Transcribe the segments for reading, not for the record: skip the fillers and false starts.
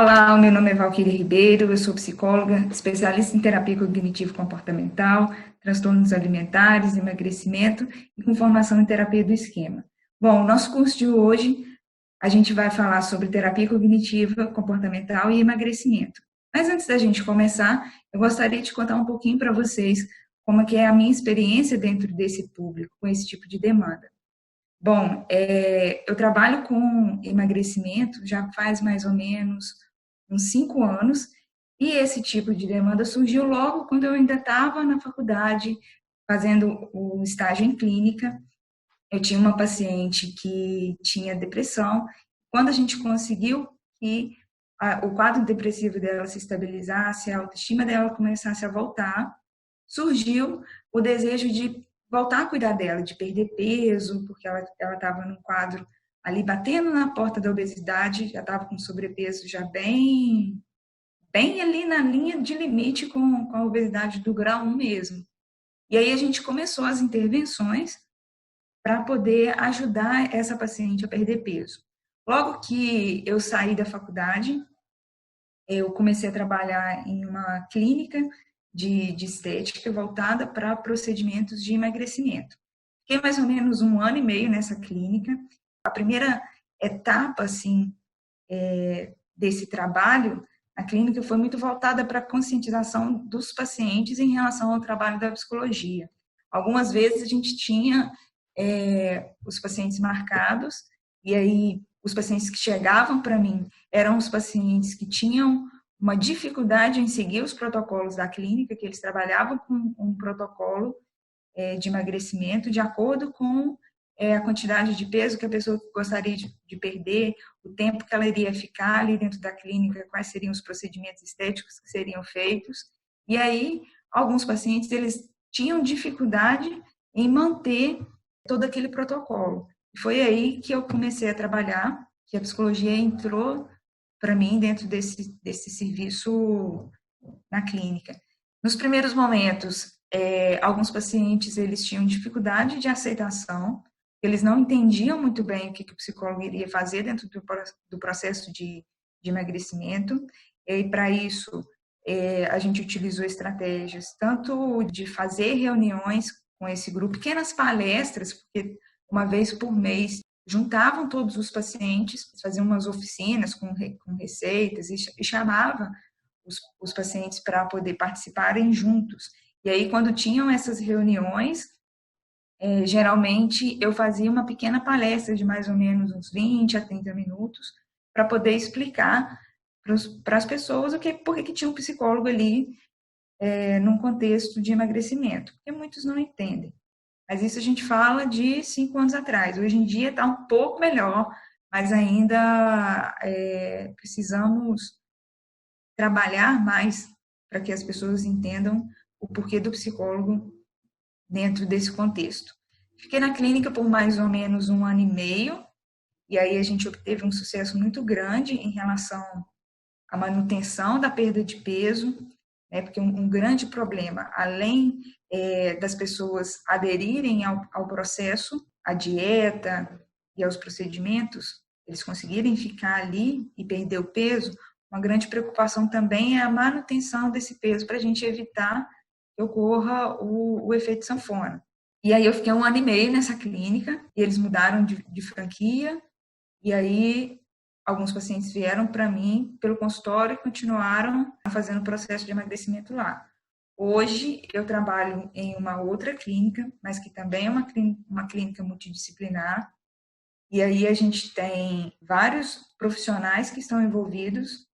Olá, o meu nome é Valquíria Ribeiro, eu sou psicóloga, especialista em terapia cognitivo-comportamental, transtornos alimentares, emagrecimento e com formação em terapia do esquema. Bom, o nosso curso de hoje, a gente vai falar sobre terapia cognitiva, comportamental e emagrecimento. Mas antes da gente começar, eu gostaria de contar um pouquinho para vocês como é que é a minha experiência dentro desse público, com esse tipo de demanda. Bom, eu trabalho com emagrecimento já faz mais ou menos uns 5 anos, e esse tipo de demanda surgiu logo quando eu ainda estava na faculdade, fazendo o estágio em clínica. Eu tinha uma paciente que tinha depressão. Quando a gente conseguiu que o quadro depressivo dela se estabilizasse, a autoestima dela começasse a voltar, surgiu o desejo de voltar a cuidar dela, de perder peso, porque ela estava num quadro ali batendo na porta da obesidade, já estava com sobrepeso já bem ali na linha de limite com a obesidade do grau 1 mesmo. E aí a gente começou as intervenções para poder ajudar essa paciente a perder peso. Logo que eu saí da faculdade, eu comecei a trabalhar em uma clínica de estética voltada para procedimentos de emagrecimento. Fiquei mais ou menos 1 ano e meio nessa clínica. A primeira etapa, assim, desse trabalho, a clínica foi muito voltada para a conscientização dos pacientes em relação ao trabalho da psicologia. Algumas vezes a gente tinha os pacientes marcados, e aí os pacientes que chegavam para mim eram os pacientes que tinham uma dificuldade em seguir os protocolos da clínica, que eles trabalhavam com um protocolo de emagrecimento de acordo com a quantidade de peso que a pessoa gostaria de perder, o tempo que ela iria ficar ali dentro da clínica, quais seriam os procedimentos estéticos que seriam feitos. E aí, alguns pacientes, eles tinham dificuldade em manter todo aquele protocolo. E foi aí que eu comecei a trabalhar, que a psicologia entrou para mim dentro desse serviço na clínica. Nos primeiros momentos, alguns pacientes eles tinham dificuldade de aceitação, eles não entendiam muito bem o que o psicólogo iria fazer dentro do processo de emagrecimento, e para isso a gente utilizou estratégias tanto de fazer reuniões com esse grupo, pequenas palestras, porque uma vez por mês juntavam todos os pacientes, faziam umas oficinas com receitas e chamava os pacientes para poder participarem juntos. E aí, quando tinham essas reuniões, geralmente eu fazia uma pequena palestra de mais ou menos uns 20 a 30 minutos para poder explicar para as pessoas por que tinha um psicólogo ali num contexto de emagrecimento, porque muitos não entendem. Mas isso a gente fala de 5 anos atrás. Hoje em dia está um pouco melhor, mas ainda precisamos trabalhar mais para que as pessoas entendam o porquê do psicólogo dentro desse contexto. Fiquei na clínica por mais ou menos 1 ano e meio, e aí a gente obteve um sucesso muito grande em relação à manutenção da perda de peso, né, porque um grande problema, além das pessoas aderirem ao processo, à dieta e aos procedimentos, eles conseguirem ficar ali e perder o peso, uma grande preocupação também é a manutenção desse peso para a gente evitar que ocorra o efeito sanfona. E aí eu fiquei 1 ano e meio nessa clínica, e eles mudaram de franquia, e aí alguns pacientes vieram para mim pelo consultório e continuaram fazendo o processo de emagrecimento lá. Hoje eu trabalho em uma outra clínica, mas que também é uma clínica multidisciplinar, e aí a gente tem vários profissionais que estão envolvidos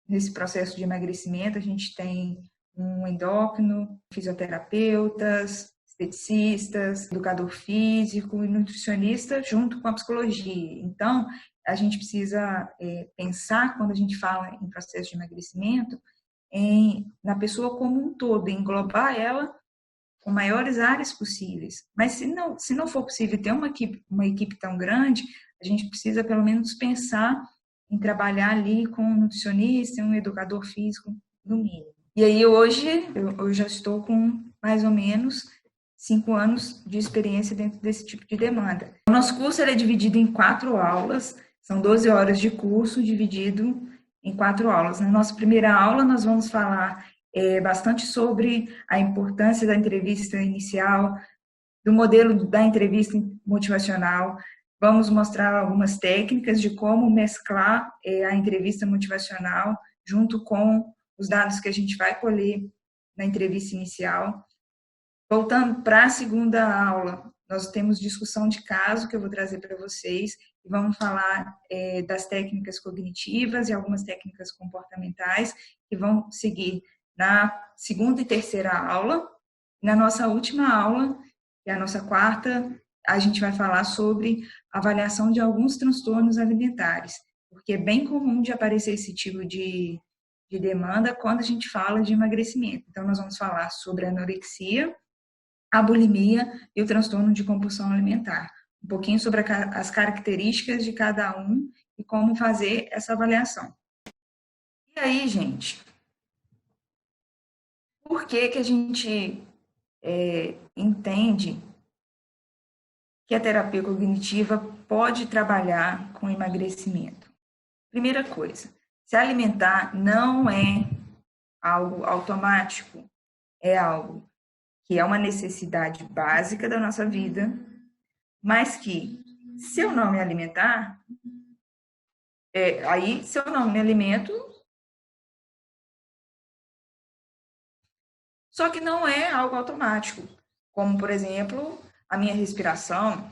nesse processo de emagrecimento. A gente tem um endócrino, fisioterapeutas, esteticistas, educador físico e nutricionista junto com a psicologia. Então, a gente precisa pensar, quando a gente fala em processo de emagrecimento, na pessoa como um todo, englobar ela com maiores áreas possíveis. Mas se não for possível ter uma equipe tão grande, a gente precisa pelo menos pensar em trabalhar ali com um nutricionista, um educador físico, no mínimo. E aí hoje eu já estou com mais ou menos 5 anos de experiência dentro desse tipo de demanda. O nosso curso é dividido em 4 aulas, são 12 horas de curso dividido em 4 aulas. Na nossa primeira aula, nós vamos falar bastante sobre a importância da entrevista inicial, do modelo da entrevista motivacional. Vamos mostrar algumas técnicas de como mesclar a entrevista motivacional junto com os dados que a gente vai colher na entrevista inicial. Voltando para a segunda aula, nós temos discussão de caso que eu vou trazer para vocês e vamos falar das técnicas cognitivas e algumas técnicas comportamentais que vão seguir na segunda e terceira aula. Na nossa última aula, que é a nossa quarta, a gente vai falar sobre avaliação de alguns transtornos alimentares, porque é bem comum de aparecer esse tipo de demanda quando a gente fala de emagrecimento. Então, nós vamos falar sobre a anorexia, a bulimia e o transtorno de compulsão alimentar. Um pouquinho sobre as características de cada um e como fazer essa avaliação. E aí, gente, por que que a gente entende que a terapia cognitiva pode trabalhar com emagrecimento? Primeira coisa, se alimentar não é algo automático, é algo que é uma necessidade básica da nossa vida, mas que, se eu não me alimentar, aí, se eu não me alimento, só que não é algo automático, como, por exemplo, a minha respiração,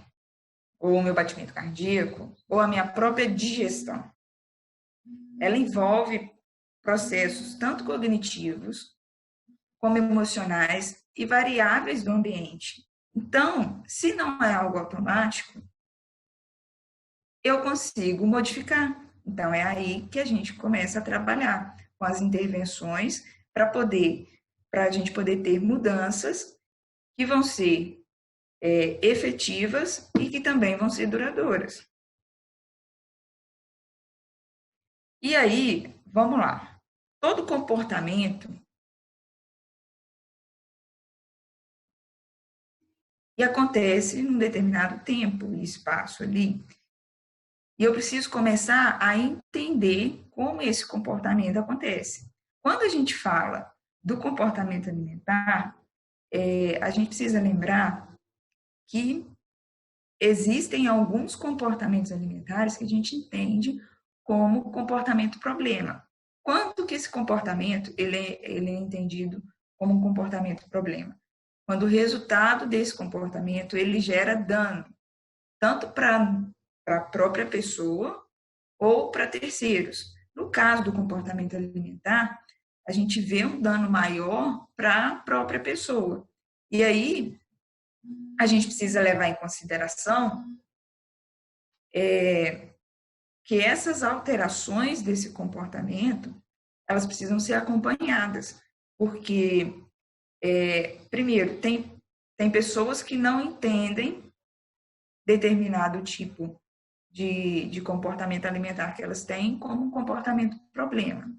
ou o meu batimento cardíaco, ou a minha própria digestão. Ela envolve processos tanto cognitivos, como emocionais e variáveis do ambiente. Então, se não é algo automático, eu consigo modificar. Então, é aí que a gente começa a trabalhar com as intervenções para a gente poder ter mudanças que vão ser efetivas e que também vão ser duradouras. E aí, vamos lá. Todo comportamento e acontece num determinado tempo e espaço ali. E eu preciso começar a entender como esse comportamento acontece. Quando a gente fala do comportamento alimentar, a gente precisa lembrar que existem alguns comportamentos alimentares que a gente entende como comportamento problema. Quando que esse comportamento ele é entendido como um comportamento problema? Quando o resultado desse comportamento ele gera dano, tanto para a própria pessoa ou para terceiros. No caso do comportamento alimentar, a gente vê um dano maior para a própria pessoa. E aí, a gente precisa levar em consideração que essas alterações desse comportamento, elas precisam ser acompanhadas, porque, primeiro, tem pessoas que não entendem determinado tipo de comportamento alimentar que elas têm como um comportamento problema.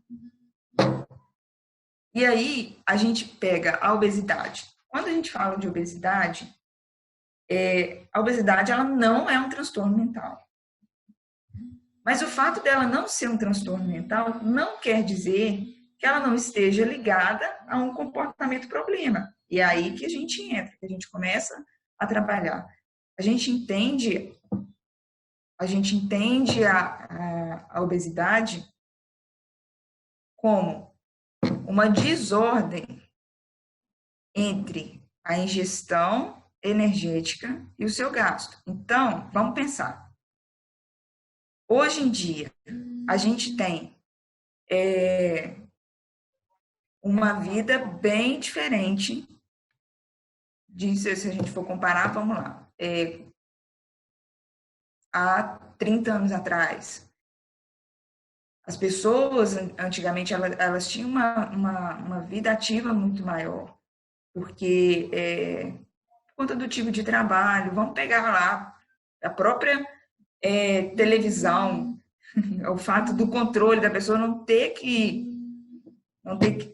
E aí, a gente pega a obesidade. Quando a gente fala de obesidade, a obesidade ela não é um transtorno mental. Mas o fato dela não ser um transtorno mental não quer dizer que ela não esteja ligada a um comportamento problema. E é aí que a gente entra, que a gente começa a trabalhar. A gente entende a obesidade como uma desordem entre a ingestão energética e o seu gasto. Então, vamos pensar. Hoje em dia, a gente tem uma vida bem diferente se a gente for comparar, vamos lá. Há 30 anos atrás, as pessoas, antigamente, elas tinham uma vida ativa muito maior, porque, por conta do tipo de trabalho, vamos pegar lá a própria televisão, o fato do controle da pessoa não ter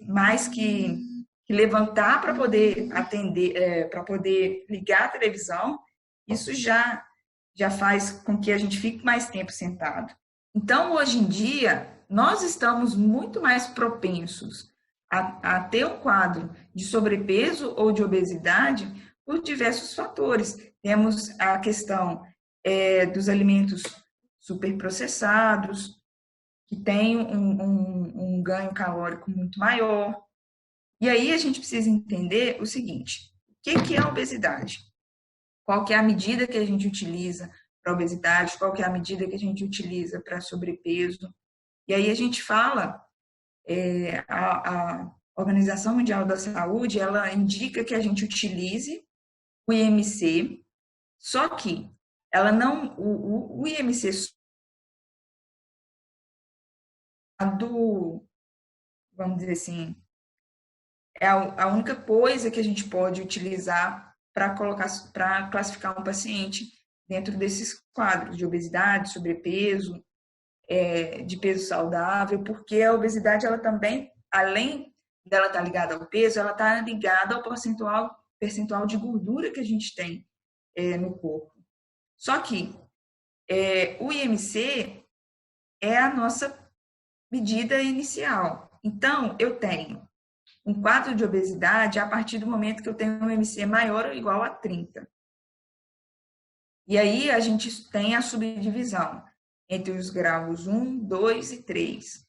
mais que levantar para poder atender, para poder ligar a televisão, isso já faz com que a gente fique mais tempo sentado. Então, hoje em dia, nós estamos muito mais propensos a ter um quadro de sobrepeso ou de obesidade por diversos fatores. Temos a questão dos alimentos superprocessados, que tem um ganho calórico muito maior. E aí a gente precisa entender o seguinte: o que é a obesidade? Qual que é a medida que a gente utiliza para obesidade? Qual que é a medida que a gente utiliza para sobrepeso? E aí a gente fala, a Organização Mundial da Saúde, ela indica que a gente utilize o IMC, só que ela não, o IMC do, vamos dizer assim, é a única coisa que a gente pode utilizar para colocar, para classificar um paciente dentro desses quadros de obesidade, sobrepeso, de peso saudável, porque a obesidade, ela também, além dela estar ligada ao peso, ela está ligada ao percentual de gordura que a gente tem no corpo. Só que o IMC é a nossa medida inicial. Então, eu tenho um quadro de obesidade a partir do momento que eu tenho um IMC maior ou igual a 30. E aí a gente tem a subdivisão entre os graus 1, 2 e 3. O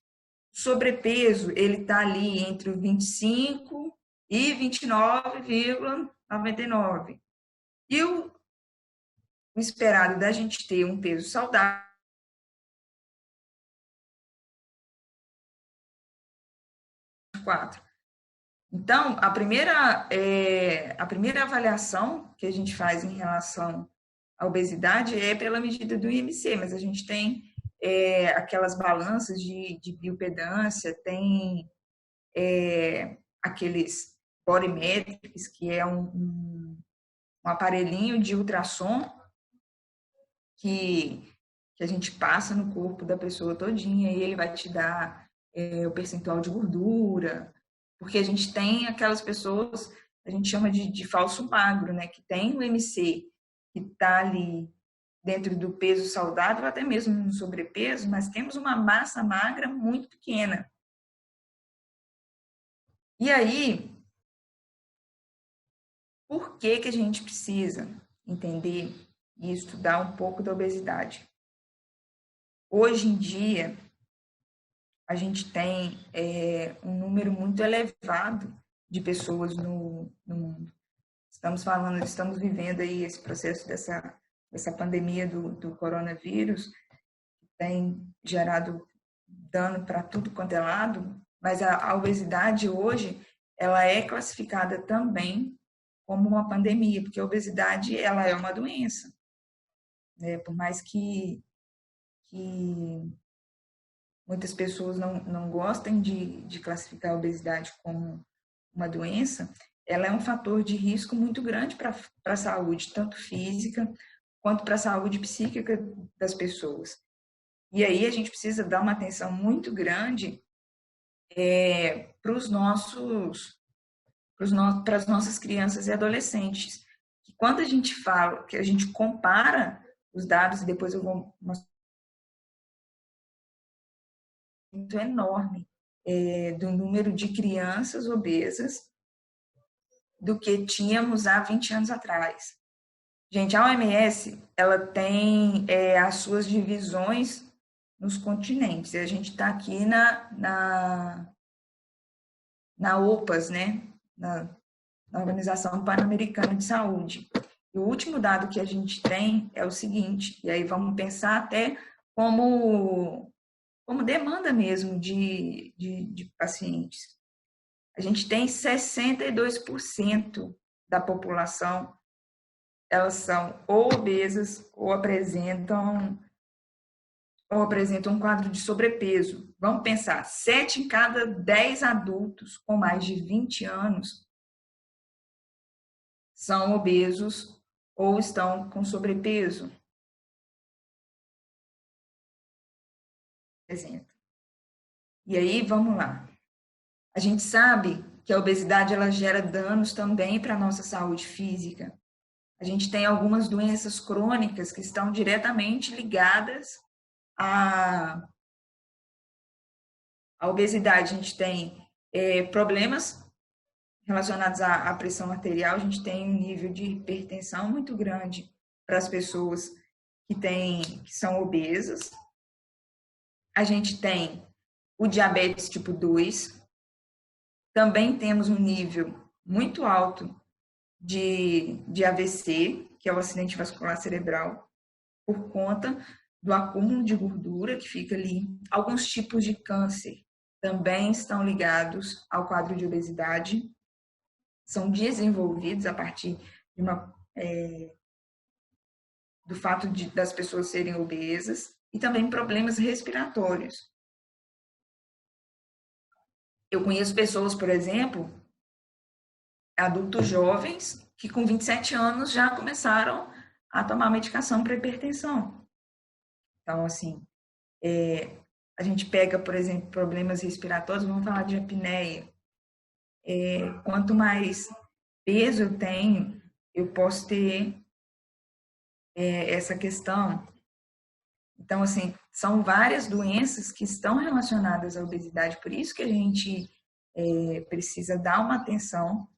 sobrepeso, ele está ali entre o 25 e 29,99. E o esperado da gente ter um peso saudável, 4. Então, a primeira avaliação que a gente faz em relação à obesidade é pela medida do IMC, mas a gente tem aquelas balanças de biopedância, tem aqueles body metrics, que é um aparelhinho de ultrassom que a gente passa no corpo da pessoa todinha e ele vai te dar o percentual de gordura, porque a gente tem aquelas pessoas, a gente chama de falso magro, né, que tem o MC que está ali dentro do peso saudável, até mesmo no sobrepeso, mas temos uma massa magra muito pequena. E aí, por que a gente precisa entender e estudar um pouco da obesidade? Hoje em dia, a gente tem um número muito elevado de pessoas no mundo. Estamos vivendo aí esse processo dessa pandemia do coronavírus, que tem gerado dano para tudo quanto é lado, mas a obesidade hoje, ela é classificada também como uma pandemia, porque a obesidade, ela é uma doença, né? Por mais que muitas pessoas não gostem de classificar a obesidade como uma doença, ela é um fator de risco muito grande para a saúde, tanto física quanto para a saúde psíquica das pessoas. E aí a gente precisa dar uma atenção muito grande para as nossas crianças e adolescentes. Que quando a gente fala, que a gente compara os dados, e depois eu vou mostrar muito enorme do número de crianças obesas do que tínhamos há 20 anos atrás. Gente, a OMS, ela tem as suas divisões nos continentes. E a gente está aqui na OPAS, né? Na Organização Pan-Americana de Saúde. E o último dado que a gente tem é o seguinte, e aí vamos pensar até como demanda mesmo de pacientes. A gente tem 62% da população, elas são ou obesas ou apresentam um quadro de sobrepeso. Vamos pensar, 7 em cada 10 adultos com mais de 20 anos são obesos ou estão com sobrepeso. Exemplo. E aí, vamos lá. A gente sabe que a obesidade ela gera danos também para a nossa saúde física. A gente tem algumas doenças crônicas que estão diretamente ligadas A obesidade, a gente tem problemas relacionados à pressão arterial, a gente tem um nível de hipertensão muito grande para as pessoas que são obesas. A gente tem o diabetes tipo 2, também temos um nível muito alto de AVC, que é o acidente vascular cerebral, por conta do acúmulo de gordura que fica ali. Alguns tipos de câncer também estão ligados ao quadro de obesidade, são desenvolvidos a partir de do fato das pessoas serem obesas, e também problemas respiratórios. Eu conheço pessoas, por exemplo, adultos jovens, que com 27 anos já começaram a tomar medicação para hipertensão. Então, assim, a gente pega, por exemplo, problemas respiratórios, vamos falar de apneia. Quanto mais peso eu tenho, eu posso ter essa questão. Então, assim, são várias doenças que estão relacionadas à obesidade, por isso que a gente precisa dar uma atenção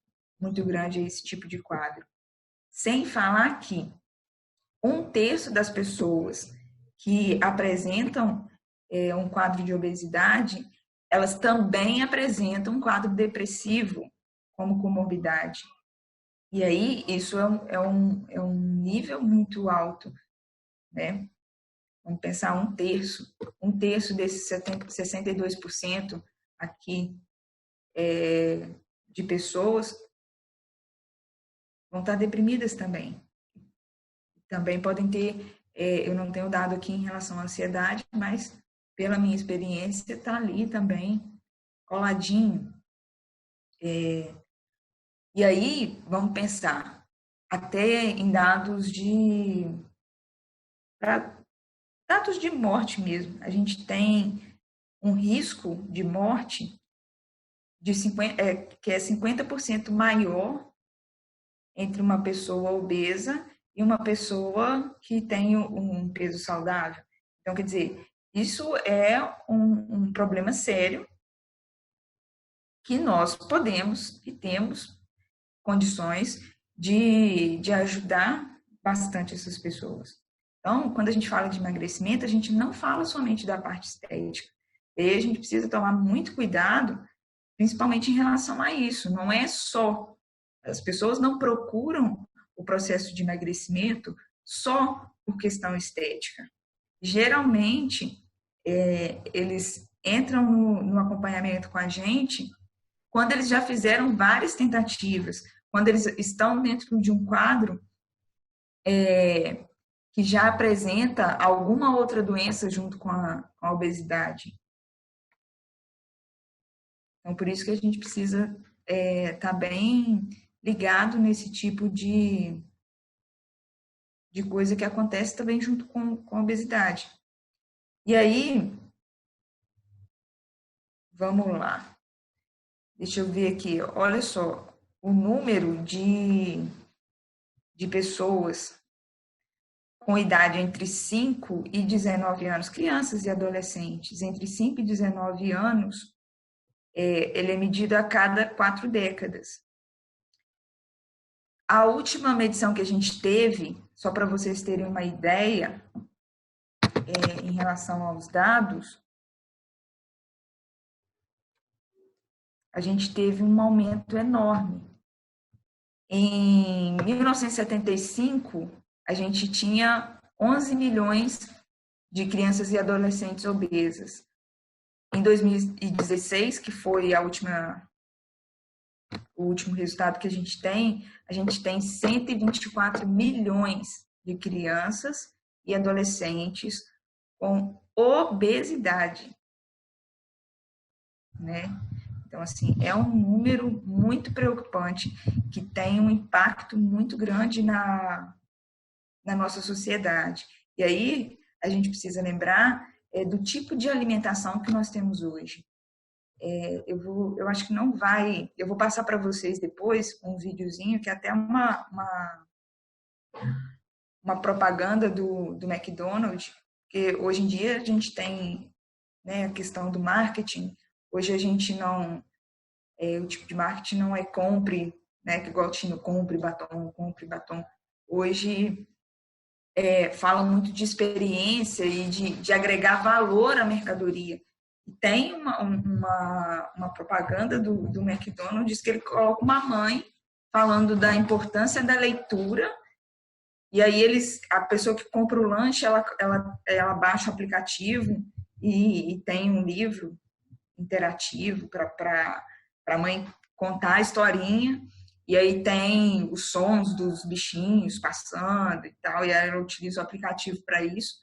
muito grande a esse tipo de quadro. Sem falar que 1/3 das pessoas que apresentam um quadro de obesidade, elas também apresentam um quadro depressivo como comorbidade. E aí, isso é um nível muito alto, né? Vamos pensar 1/3. 1/3 desses 62% aqui de pessoas vão estar deprimidas também. Também podem ter, eu não tenho dado aqui em relação à ansiedade, mas pela minha experiência está ali também coladinho. E aí, vamos pensar até em dados de morte mesmo. A gente tem um risco de morte que é 50% maior entre uma pessoa obesa e uma pessoa que tem um peso saudável. Então, quer dizer, isso é um problema sério que nós podemos e temos condições de ajudar bastante essas pessoas. Então, quando a gente fala de emagrecimento, a gente não fala somente da parte estética. E a gente precisa tomar muito cuidado, principalmente em relação a isso. Não é só, as pessoas não procuram o processo de emagrecimento só por questão estética. Geralmente, eles entram no acompanhamento com a gente quando eles já fizeram várias tentativas, quando eles estão dentro de um quadro que já apresenta alguma outra doença junto com a obesidade. Então, por isso que a gente precisa estar bem ligado nesse tipo de coisa que acontece também junto com a obesidade. E aí, vamos lá. Deixa eu ver aqui, olha só, o número de pessoas com idade entre 5 e 19 anos, crianças e adolescentes, entre 5 e 19 anos, ele é medido a cada 4 décadas. A última medição que a gente teve, só para vocês terem uma ideia, em relação aos dados, a gente teve um aumento enorme. Em 1975, a gente tinha 11 milhões de crianças e adolescentes obesas. Em 2016, que foi o último resultado que a gente tem 124 milhões de crianças e adolescentes com obesidade, né? Então, assim, é um número muito preocupante que tem um impacto muito grande na nossa sociedade. E aí, a gente precisa lembrar do tipo de alimentação que nós temos hoje. Eu acho que não vai... Eu vou passar para vocês depois um videozinho que é até uma propaganda do McDonald's, porque hoje em dia a gente tem, né, a questão do marketing, Hoje a gente não, o tipo de marketing não é compre, né, que igual tinha compre batom, compre batom. Hoje fala muito de experiência e de agregar valor à mercadoria. Tem uma propaganda do McDonald's que ele coloca uma mãe falando da importância da leitura, e aí a pessoa que compra o lanche, ela baixa o aplicativo e tem um livro interativo para a mãe contar a historinha, e aí tem os sons dos bichinhos passando e tal, e aí ela utiliza o aplicativo para isso.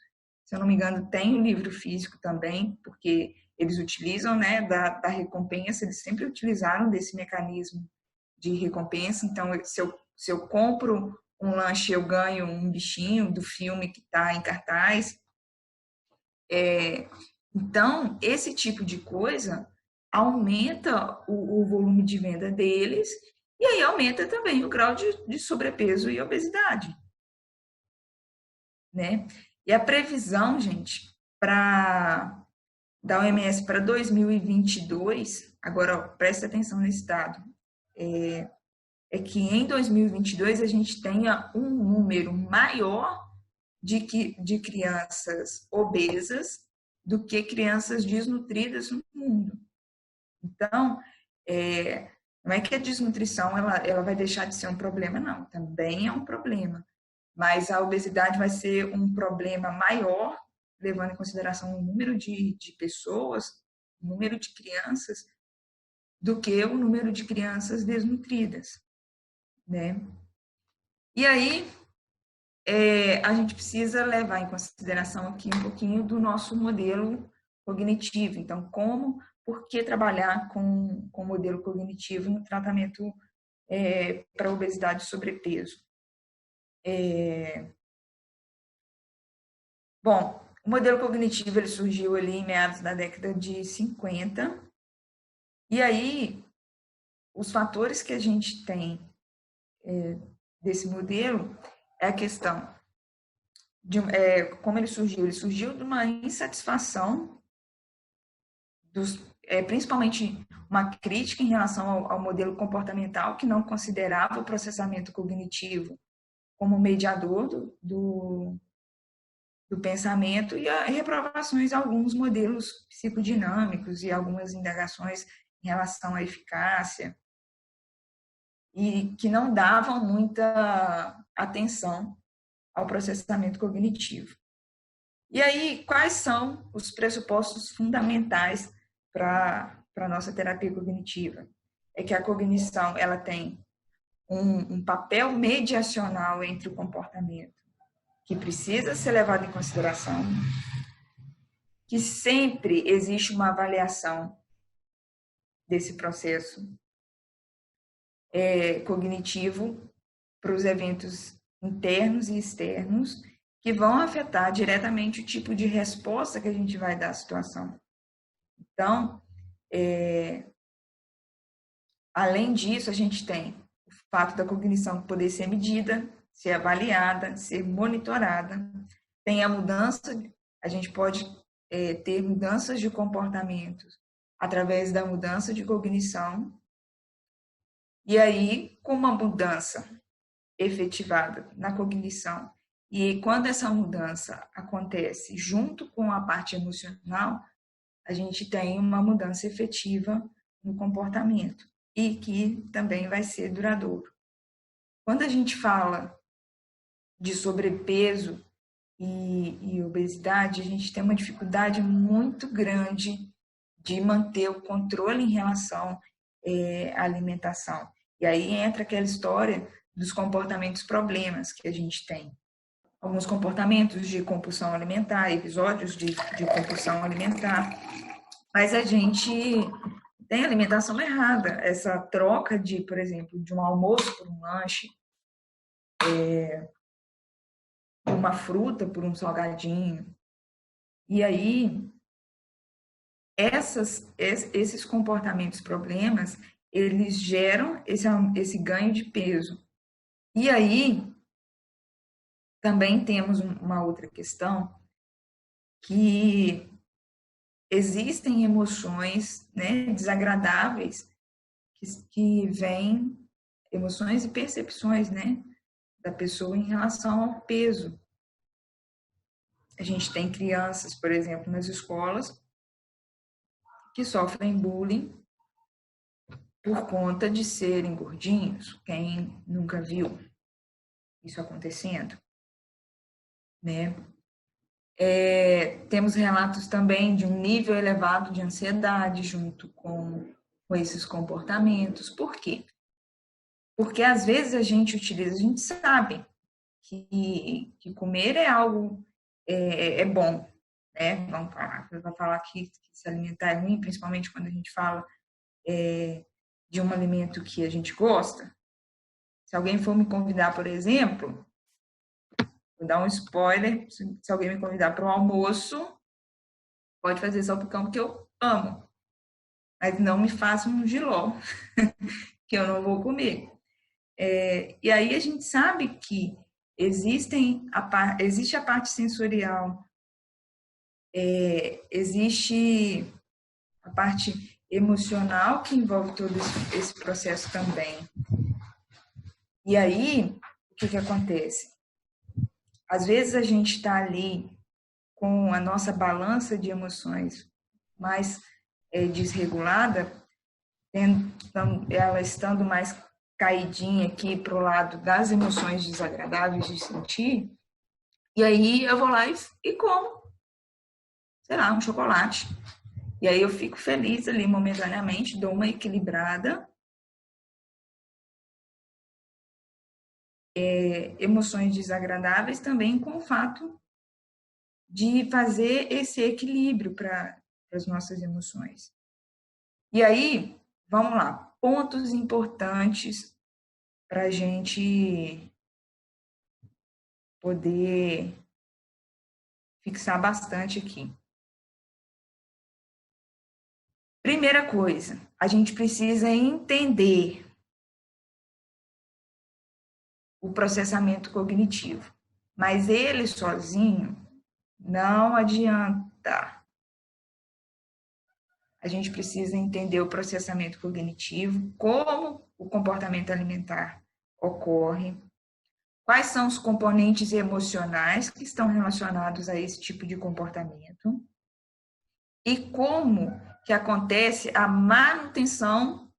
Se eu não me engano, tem o livro físico também, porque eles utilizam, né, da recompensa, eles sempre utilizaram desse mecanismo de recompensa. Então, se eu compro um lanche, eu ganho um bichinho do filme que está em cartaz. Então, esse tipo de coisa aumenta o volume de venda deles e aí aumenta também o grau de sobrepeso e obesidade, né? E a previsão, gente, da OMS para 2022, agora presta atenção nesse dado, que em 2022 a gente tenha um número maior de crianças obesas do que crianças desnutridas no mundo. Então, não é que a desnutrição ela vai deixar de ser um problema, não. Também é um problema. Mas a obesidade vai ser um problema maior, levando em consideração o número de pessoas, o número de crianças, do que o número de crianças desnutridas, né? E aí, a gente precisa levar em consideração aqui um pouquinho do nosso modelo cognitivo. Então, por que trabalhar com o modelo cognitivo no tratamento para obesidade e sobrepeso? Bom, o modelo cognitivo ele surgiu ali em meados da década de 50, e aí os fatores que a gente tem desse modelo é a questão como ele surgiu de uma insatisfação principalmente uma crítica em relação ao modelo comportamental que não considerava o processamento cognitivo como mediador do pensamento e reprovações a alguns modelos psicodinâmicos e algumas indagações em relação à eficácia e que não davam muita atenção ao processamento cognitivo. E aí, quais são os pressupostos fundamentais para a nossa terapia cognitiva? É que a cognição ela tem um papel mediacional entre o comportamento, que precisa ser levado em consideração, que sempre existe uma avaliação desse processo cognitivo para os eventos internos e externos, que vão afetar diretamente o tipo de resposta que a gente vai dar à situação. Então, além disso, a gente tem o fato da cognição poder ser medida, ser avaliada, ser monitorada. Tem a mudança, a gente pode ter mudanças de comportamentos através da mudança de cognição. E aí, com uma mudança efetivada na cognição, e quando essa mudança acontece junto com a parte emocional, a gente tem uma mudança efetiva no comportamento e que também vai ser duradouro. Quando a gente fala de sobrepeso e obesidade, a gente tem uma dificuldade muito grande de manter o controle em relação à alimentação. E aí entra aquela história dos comportamentos problemas que a gente tem. Alguns comportamentos de compulsão alimentar, episódios de compulsão alimentar, mas a gente tem alimentação errada. Essa troca por exemplo, de um almoço por um lanche, de uma fruta por um salgadinho. E aí, esses comportamentos problemas, eles geram esse ganho de peso. E aí, também temos uma outra questão, que existem emoções, né, desagradáveis que vêm, emoções e percepções, né, da pessoa em relação ao peso. A gente tem crianças, por exemplo, nas escolas que sofrem bullying por conta de serem gordinhos. Quem nunca viu isso acontecendo, né? Temos relatos também de um nível elevado de ansiedade junto com esses comportamentos. Por quê? Porque às vezes a gente sabe que comer é algo bom, né? Vamos falar que se alimentar é ruim, principalmente quando a gente fala de um alimento que a gente gosta. Se alguém for me convidar, por exemplo, vou dar um spoiler, se alguém me convidar para o almoço, pode fazer salpicão porque eu amo, mas não me faça um jiló, que eu não vou comer. E aí a gente sabe que existe a parte sensorial, existe a parte emocional que envolve todo esse processo também. E aí, o que acontece? Às vezes a gente está ali com a nossa balança de emoções mais desregulada, ela estando mais caidinha aqui para o lado das emoções desagradáveis de sentir, e aí eu vou lá e como, sei lá, um chocolate. E aí eu fico feliz ali momentaneamente, dou uma equilibrada. Emoções desagradáveis também com o fato de fazer esse equilíbrio para as nossas emoções. E aí, vamos lá, pontos importantes para a gente poder fixar bastante aqui. Primeira coisa, a gente precisa entender o processamento cognitivo, mas ele sozinho não adianta. A gente precisa entender o processamento cognitivo, como o comportamento alimentar ocorre, quais são os componentes emocionais que estão relacionados a esse tipo de comportamento e como que acontece a manutenção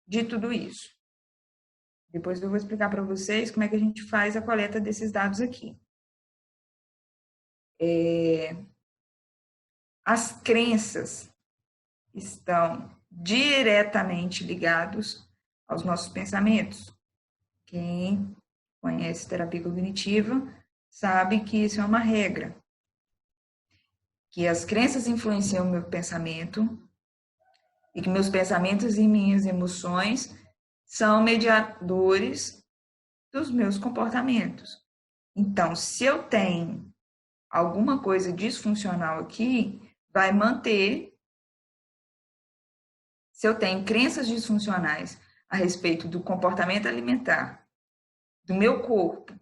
de tudo isso. Depois eu vou explicar para vocês como é que a gente faz a coleta desses dados aqui. As crenças estão diretamente ligados aos nossos pensamentos. Quem conhece terapia cognitiva sabe que isso é uma regra, que as crenças influenciam o meu pensamento e que meus pensamentos e minhas emoções são mediadores dos meus comportamentos. Então, se eu tenho alguma coisa disfuncional aqui, vai manter. Se eu tenho crenças disfuncionais a respeito do comportamento alimentar, do meu corpo,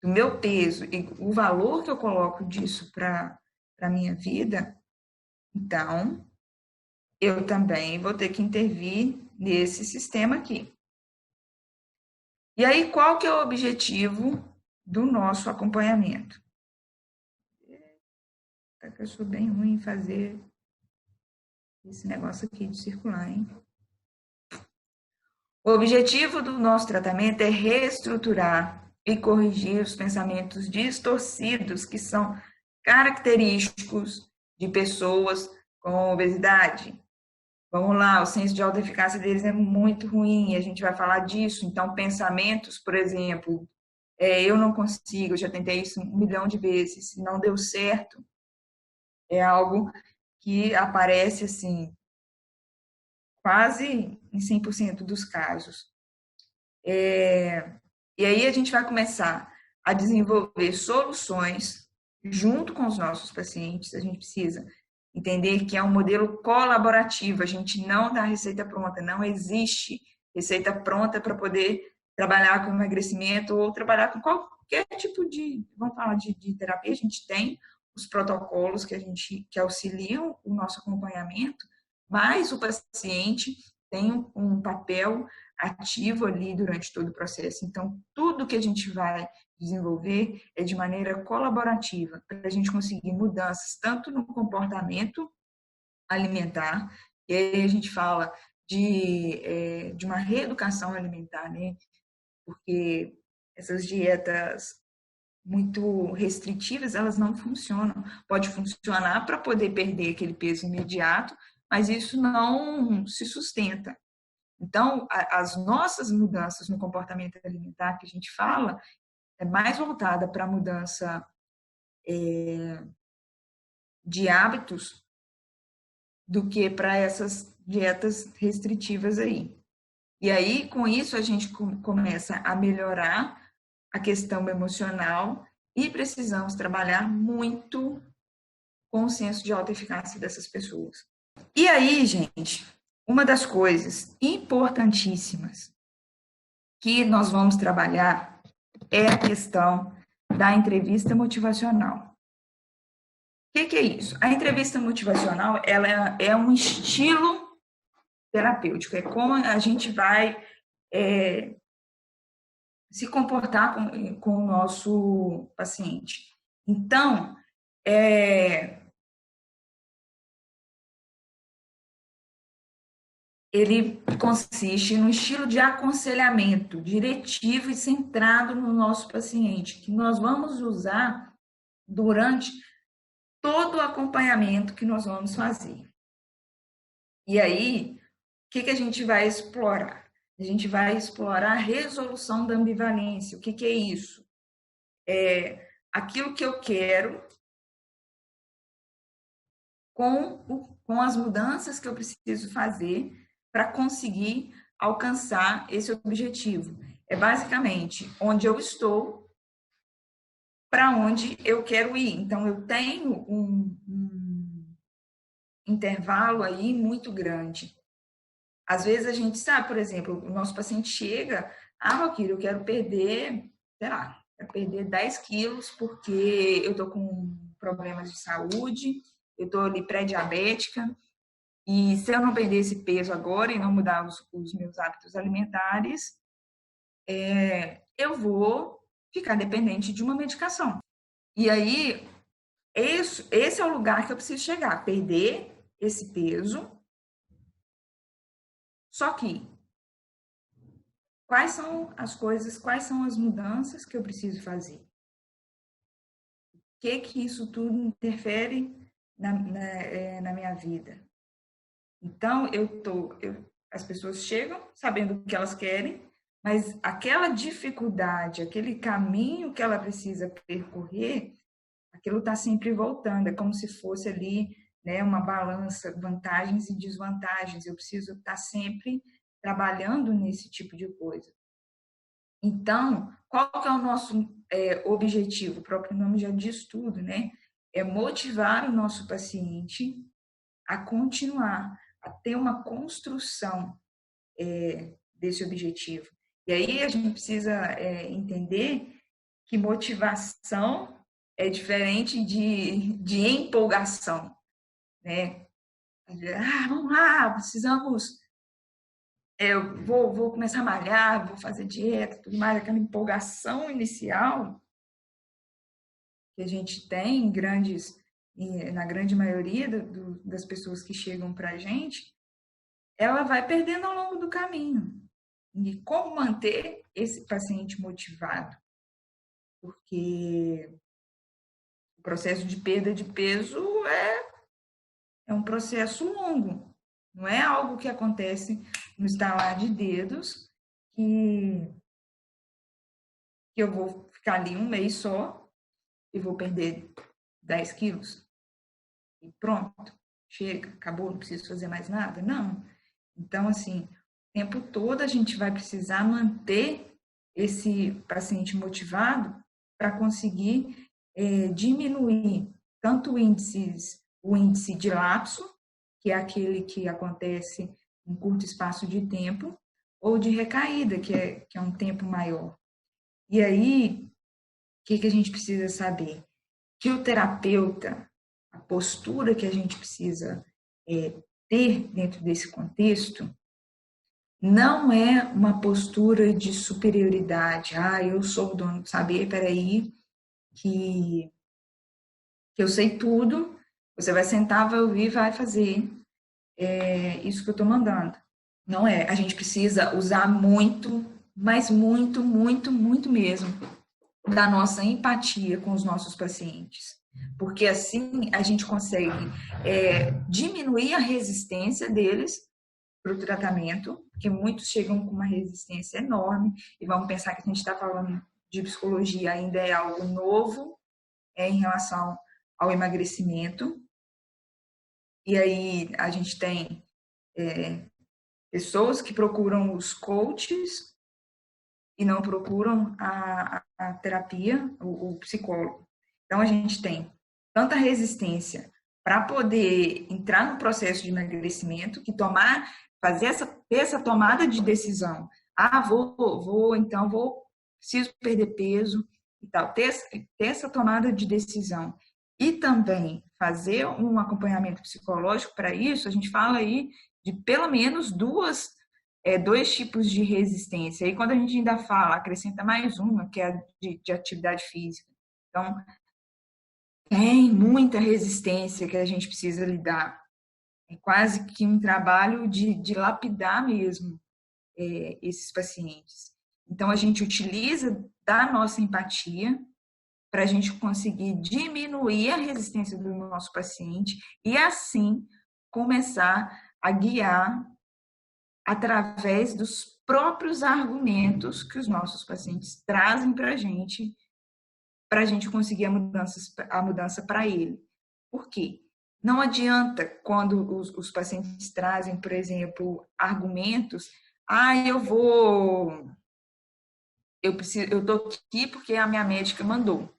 do meu peso e o valor que eu coloco disso para a minha vida, então eu também vou ter que intervir nesse sistema aqui. E aí, qual que é o objetivo do nosso acompanhamento? Eu sou bem ruim em fazer esse negócio aqui de circular, hein? O objetivo do nosso tratamento é reestruturar e corrigir os pensamentos distorcidos que são característicos de pessoas com obesidade. Vamos lá, o senso de autoeficácia deles é muito ruim, a gente vai falar disso. Então, pensamentos, por exemplo, eu não consigo, eu já tentei isso 1 milhão de vezes, se não deu certo, é algo que aparece assim, quase em 100% dos casos. E aí a gente vai começar a desenvolver soluções junto com os nossos pacientes. A gente precisa entender que é um modelo colaborativo, a gente não dá receita pronta, não existe receita pronta para poder trabalhar com emagrecimento ou trabalhar com qualquer tipo de, vamos falar de terapia, a gente tem os protocolos que auxiliam o nosso acompanhamento, mas o paciente tem um papel ativo ali durante todo o processo. Então, tudo que a gente vai desenvolver é de maneira colaborativa, para a gente conseguir mudanças tanto no comportamento alimentar, e aí a gente fala de uma reeducação alimentar, né? Porque essas dietas muito restritivas, elas não funcionam. Pode funcionar para poder perder aquele peso imediato, mas isso não se sustenta. Então, as nossas mudanças no comportamento alimentar que a gente fala é mais voltada para a mudança de hábitos do que para essas dietas restritivas aí. E aí, com isso, a gente começa a melhorar a questão emocional e precisamos trabalhar muito com o senso de autoeficácia dessas pessoas. E aí, gente, uma das coisas importantíssimas que nós vamos trabalhar é a questão da entrevista motivacional. O que é isso? A entrevista motivacional, ela é um estilo terapêutico, é como a gente vai se comportar com o nosso paciente. Então, ele consiste no estilo de aconselhamento diretivo e centrado no nosso paciente, que nós vamos usar durante todo o acompanhamento que nós vamos fazer. E aí, o que a gente vai explorar? A gente vai explorar a resolução da ambivalência. O que é isso? É aquilo que eu quero com as mudanças que eu preciso fazer para conseguir alcançar esse objetivo. É basicamente onde eu estou, para onde eu quero ir. Então, eu tenho um intervalo aí muito grande. Às vezes a gente sabe, por exemplo, o nosso paciente chega, Valquíria, eu quero perder, sei lá, quero perder 10 quilos porque eu estou com problemas de saúde, eu estou ali pré-diabética, e se eu não perder esse peso agora e não mudar os meus hábitos alimentares, eu vou ficar dependente de uma medicação. E aí, esse é o lugar que eu preciso chegar, perder esse peso. Só que, quais são as coisas, quais são as mudanças que eu preciso fazer? O que isso tudo interfere na minha vida? Então, as pessoas chegam sabendo o que elas querem, mas aquela dificuldade, aquele caminho que ela precisa percorrer, aquilo está sempre voltando. É como se fosse ali, né, uma balança, vantagens e desvantagens. Eu preciso estar sempre trabalhando nesse tipo de coisa. Então, qual que é o nosso objetivo? O próprio nome já diz tudo, né? É motivar o nosso paciente a continuar, a ter uma construção desse objetivo. E aí a gente precisa entender que motivação é diferente de empolgação, né? Vamos lá, precisamos, eu vou começar a malhar, vou fazer dieta, tudo mais, aquela empolgação inicial que a gente tem na grande maioria das pessoas que chegam para a gente, ela vai perdendo ao longo do caminho. E como manter esse paciente motivado? Porque o processo de perda de peso é um processo longo, não é algo que acontece no estalar de dedos, que eu vou ficar ali um mês só e vou perder 10 quilos. E pronto, chega, acabou, não preciso fazer mais nada. Não. Então, assim, o tempo todo a gente vai precisar manter esse paciente motivado para conseguir diminuir tanto o índice de lapso, que é aquele que acontece em curto espaço de tempo, ou de recaída, que é um tempo maior. E aí, o que a gente precisa saber? que o terapeuta, a postura que a gente precisa ter dentro desse contexto, não é uma postura de superioridade. Ah, eu sou o dono do saber, peraí, que eu sei tudo, você vai sentar, vai ouvir, vai fazer isso que eu estou mandando. Não é. A gente precisa usar muito, mas muito, muito, muito mesmo, da nossa empatia com os nossos pacientes. Porque assim a gente consegue diminuir a resistência deles para o tratamento, porque muitos chegam com uma resistência enorme, e vamos pensar que a gente está falando de psicologia, ainda é algo novo em relação ao emagrecimento. E aí a gente tem pessoas que procuram os coaches e não procuram a terapia, o psicólogo. Então, a gente tem tanta resistência para poder entrar no processo de emagrecimento, que fazer essa tomada de decisão. Ah, preciso perder peso e tal. Ter essa tomada de decisão. E também fazer um acompanhamento psicológico para isso, a gente fala aí de pelo menos dois tipos de resistência. E quando a gente ainda fala, acrescenta mais uma, que é a de atividade física. Então, tem muita resistência que a gente precisa lidar. É quase que um trabalho de lapidar mesmo esses pacientes. Então, a gente utiliza da nossa empatia para a gente conseguir diminuir a resistência do nosso paciente e, assim, começar a guiar através dos próprios argumentos que os nossos pacientes trazem para a gente conseguir a mudança para ele. Por quê? Não adianta quando os pacientes trazem, por exemplo, argumentos, eu estou aqui porque a minha médica mandou.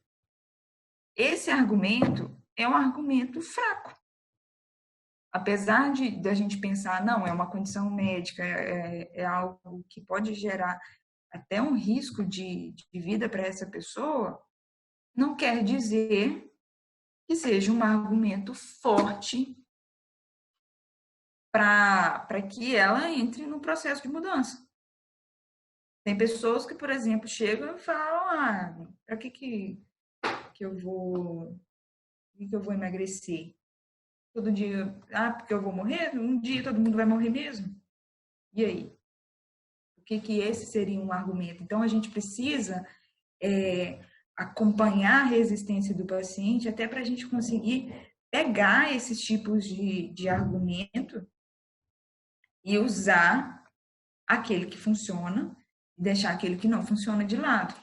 Esse argumento é um argumento fraco. Apesar de a gente pensar, não, é uma condição médica, é algo que pode gerar até um risco de vida para essa pessoa, não quer dizer que seja um argumento forte para que ela entre no processo de mudança. Tem pessoas que, por exemplo, chegam e falam, para que eu vou emagrecer? Todo dia, porque eu vou morrer? Um dia todo mundo vai morrer mesmo? E aí? O que esse seria um argumento? Então, a gente precisa acompanhar a resistência do paciente até para a gente conseguir pegar esses tipos de argumento e usar aquele que funciona e deixar aquele que não funciona de lado.